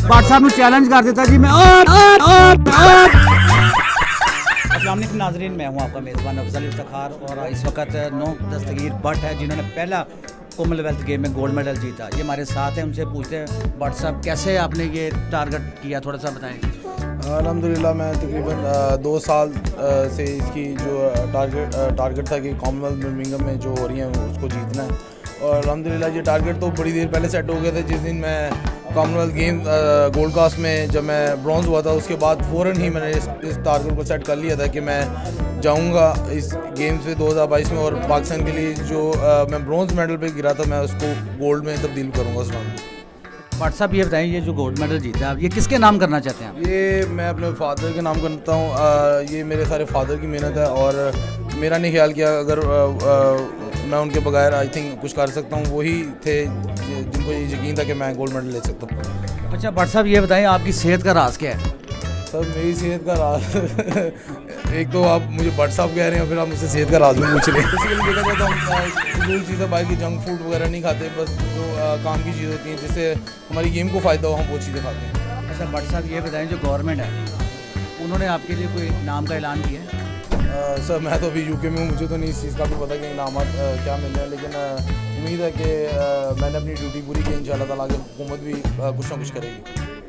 भट्ट साहब चैलेंज कर देता जी मैं अस्सलाम वालेकुम नाज़रीन, मैं हूं आपका मेज़बान अफजल इफ्तिखार और इस वक्त 9 दस्तगीर भट्ट है जिन्होंने पहला कॉमनवेल्थ गेम में गोल्ड मेडल जीता। ये हमारे साथ हैं, उनसे पूछते हैं भट्ट साहब कैसे आपने ये टारगेट किया, थोड़ा सा बताएं। अल्हम्दुलिल्लाह मैं तकरीबन 2 साल से इसकी जो टारगेट था कि कॉमनवेल्थ बर्मिंघम में जो हो रही है उसको जीतना है, और अल्हम्दुलिल्लाह ये टारगेट तो बड़ी देर पहले सेट हो गए थे। जिस दिन मैं कॉमनवेल्थ गेम गोल्ड कास्ट में जब मैं ब्रॉन्ज हुआ था उसके बाद फ़ौरन ही मैंने इस टारगेट को सेट कर लिया था कि मैं जाऊंगा इस गेम्स में 2022 में, और पाकिस्तान के लिए जो मैं ब्रॉन्ज मेडल पे गिरा था मैं उसको गोल्ड में तब्दील करूंगा उस राउंड में। भट्ट साहब ये बताएं, ये जो गोल्ड मेडल जीता आप ये किसके नाम करना चाहते हैं आप? ये मैं अपने फादर के नाम करता हूँ। ये मेरे सारे फादर की मेहनत है, और मेरा नहीं ख्याल किया अगर मैं उनके बगैर आई थिंक कुछ कर सकता हूँ। वही थे जिनको ये यकीन था कि मैं गोल्ड मेडल ले सकता हूँ। अच्छा भट्ट साहब ये बताएं, आपकी सेहत का राज क्या है? सर मेरी सेहत का राज एक तो आप मुझे भट्ट साहब कह रहे हैं, फिर आप मुझसे सेहत का राज भी पूछ रहे हैं। बेसिकली देखा जाए तो हम जो चीज़ें बाहर की जंक फूड वगैरह नहीं खाते, बस जो काम की चीज़ होती हैं जिससे हमारी गेम को फ़ायदा हो हम वो चीज़ें खाते हैं। अच्छा भट्ट साहब ये बताएं, जो गवर्नमेंट है उन्होंने आपके लिए कोई नाम का ऐलान किया है? सर मैं तो अभी यूके में हूँ, मुझे तो नहीं इस चीज़ का भी पता कि इनामात क्या मिल रहे हैं, लेकिन उम्मीद है कि मैंने अपनी ड्यूटी पूरी की, इंशाल्लाह ताला आगे हुकूमत भी कुछ ना कुछ करेगी।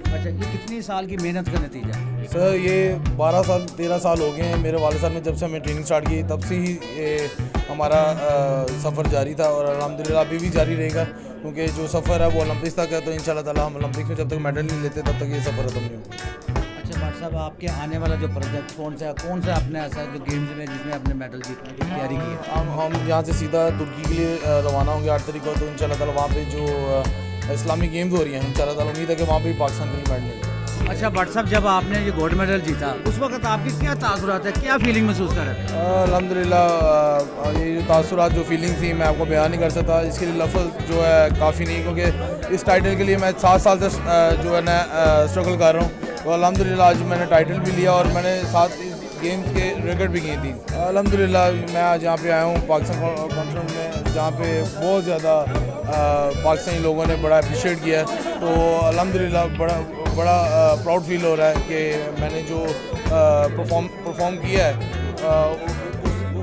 अच्छा ये कितनी साल की मेहनत का नतीजा है? सर ये 12 साल 13 साल हो गए हैं मेरे वाले साहब ने जब से हमें ट्रेनिंग स्टार्ट की, तब से ही ये हमारा सफ़र जारी था, और अल्हम्दुलिल्लाह अभी भी जारी रहेगा, क्योंकि जो सफ़र है वो ओलंपिक्स तक है। तो इंशाल्लाह ताला हम ओलंपिक्स में जब तक मेडल नहीं लेते तब तक ये सफ़र खत्म नहीं होगा। अच्छा भट्ट साहब आपके आने वाला जो प्रोजेक्ट कौन सा आपने ऐसा जो गेम्स में जिसमें आपने मेडल जीतने की तैयारी की है? हम यहाँ से सीधा तुर्की के लिए रवाना होंगे 8 तारीख को। तो इंशाल्लाह ताला वहाँ पे जो इस्लामिक गेम्स हो रही हैं इंशाल्लाह ताला उम्मीद है कि वहाँ पे पाकिस्तान के लिए मेडल लेंगे। अच्छा भट्ट साहब जब आपने ये गोल्ड मेडल जीता उस वक्त आपकी क्या तासुरात है, क्या फीलिंग महसूस कर रहे थे? अल्हम्दुलिल्लाह ये जो तासुरात जो फीलिंग थी मैं आपको बयान नहीं कर सकता, इसके लिए लफ्ज़ जो है काफ़ी नहीं, क्योंकि इस टाइटल के लिए मैं 7 साल से जो है ना स्ट्रगल कर रहा हूँ। तो अल्हम्दुलिल्लाह आज मैंने टाइटल भी लिया और मैंने साथ इस गेम्स के रिकॉर्ड भी किए थी। अल्हम्दुलिल्लाह मैं आज यहाँ पे आया हूँ पाकिस्तान कॉन्फ्रेंस में, जहाँ पे बहुत ज़्यादा पाकिस्तानी लोगों ने बड़ा अप्रिशिएट किया है। तो अल्हम्दुलिल्लाह बड़ा प्राउड फील हो रहा है कि मैंने जो परफॉर्म किया है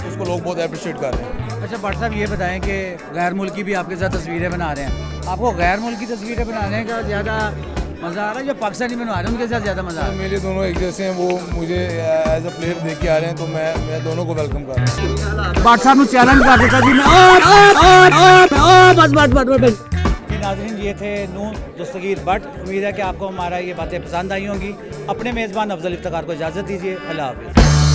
उसको लोग बहुत अप्रिशिएट कर रहे हैं। अच्छा भट्ट साहब ये बताएं कि गैर मुल्की भी आपके साथ तस्वीरें बना रहे हैं, आपको गैर मुल्की तस्वीरें बनाने का ज़्यादा मज़ा आ रहा है जो पाकिस्तानी बना रहे हैं उनके साथ ज़्यादा मज़ा आ रहा है? मेरे दोनों एक जैसे हैं, वो मुझे एज अ प्लेयर देख के आ रहे हैं, तो मैं दोनों को वेलकम कर रहा हूँ। भट्ट साहब चैलेंज कर देता जी मैं नाज़रीन ये थे 9 दस्तगीर भट्ट। उम्मीद है कि आपको हमारा ये बातें पसंद आई होंगी। अपने मेज़बान अफजल इफ्तिखार को इजाज़त दीजिए। अल्लाह हाफ़िज़।